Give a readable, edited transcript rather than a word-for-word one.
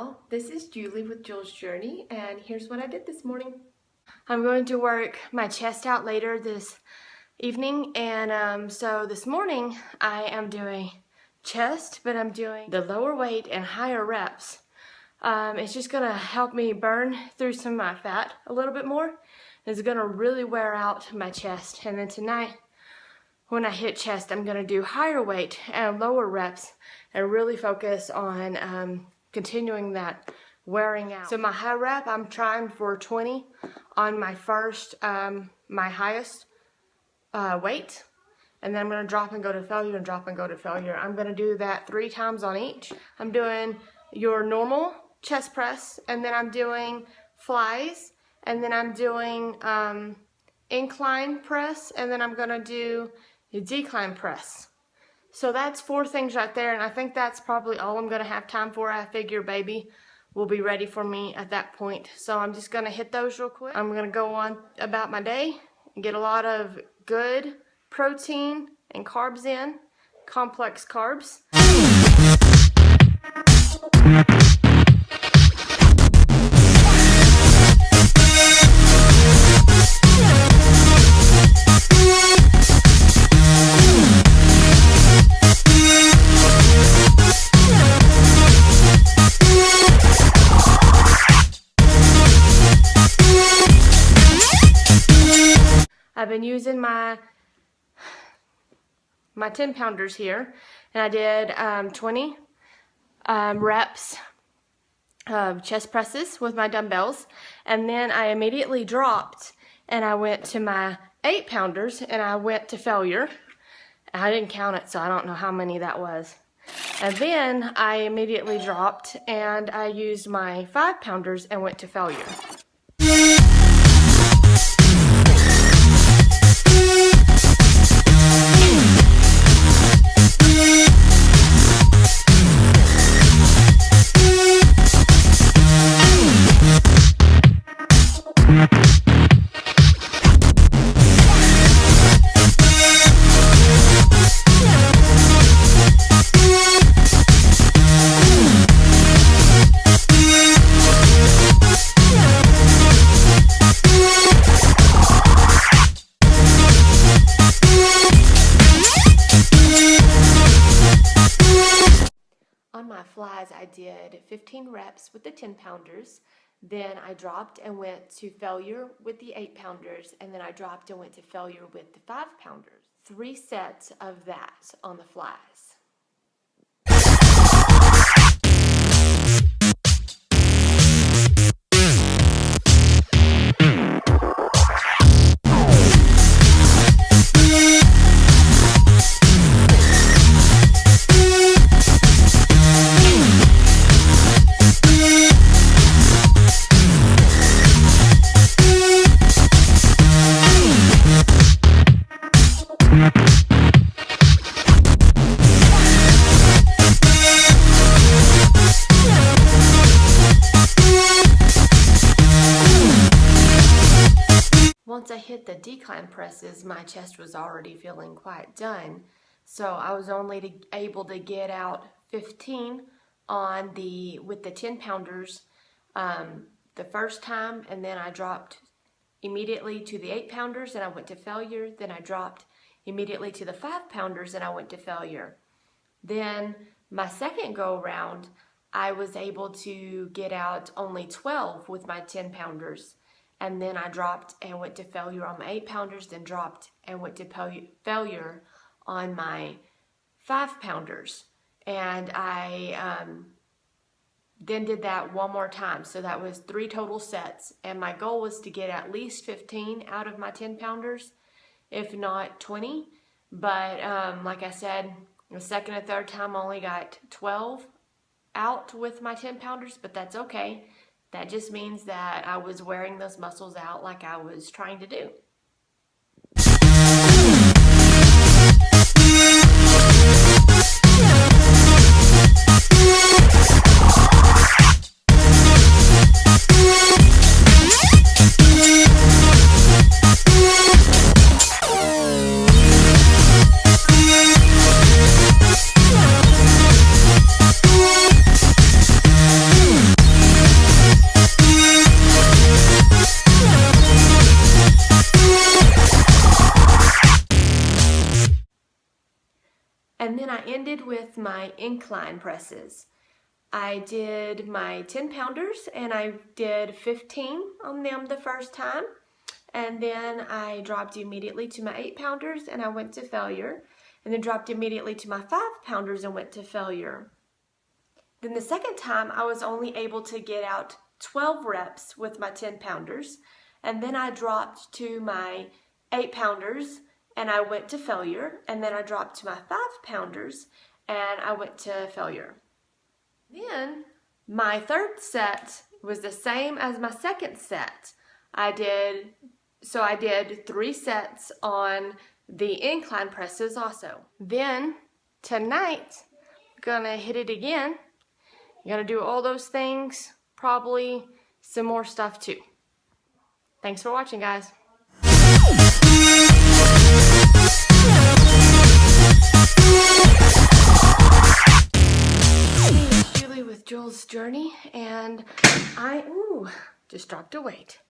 y'all, this is Julie with Juls Journey, and here's what I did this morning. I'm going to work my chest out later this evening, and so this morning I am doing chest, but I'm doing the lower weight and higher reps. It's just going to help me burn through some of my fat a little bit more. It's going to really wear out my chest, and then tonight when I hit chest, I'm going to do higher weight and lower reps and really focus on continuing that wearing out. So my high rep, I'm trying for 20 on my first, my highest weight. And then I'm going to drop and go to failure and drop and go to failure. I'm going to do that 3 times on each. I'm doing your normal chest press, and then I'm doing flies, and then I'm doing incline press, and then I'm going to do a decline press. So that's 4 things right there, and I think that's probably all I'm going to have time for. I figure baby will be ready for me at that point. So I'm just going to hit those real quick. I'm going to go on about my day and get a lot of good protein and carbs in, complex carbs. I've been using my 10 pounders here, and I did 20 reps of chest presses with my dumbbells, and then I immediately dropped and I went to my 8 pounders and I went to failure. I didn't count it, so I don't know how many that was. And then I immediately dropped and I used my 5 pounders and went to failure. On my flies, I did 15 reps with the 10 pounders, then I dropped and went to failure with the 8 pounders, and then I dropped and went to failure with the 5 pounders. 3 sets of that on the flies. Once I hit the decline presses, my chest was already feeling quite done, so I was only able to get out 15 on with the 10 pounders the first time, and then I dropped immediately to the 8 pounders and I went to failure. Then I dropped immediately to the 5 pounders and I went to failure. Then my second go around, I was able to get out only 12 with my 10 pounders. And then I dropped and went to failure on my 8 pounders, then dropped and went to failure on my 5 pounders. And I then did that one more time. So that was 3 total sets. And my goal was to get at least 15 out of my 10 pounders, if not 20. But like I said, the second and third time I only got 12 out with my 10 pounders, but that's okay. That just means that I was wearing those muscles out like I was trying to do. And then I ended with my incline presses. I did my 10 pounders and I did 15 on them the first time. And then I dropped immediately to my 8 pounders and I went to failure. And then dropped immediately to my 5 pounders and went to failure. Then the second time I was only able to get out 12 reps with my 10 pounders. And then I dropped to my 8 pounders and I went to failure. And then I dropped to my 5 pounders and I went to failure. Then my third set was the same as my second set. I did 3 sets on the incline presses also. Then tonight, I'm gonna hit it again. I'm gonna do all those things, probably some more stuff too. Thanks for watching, guys. With Juls Journey, and I just dropped a weight.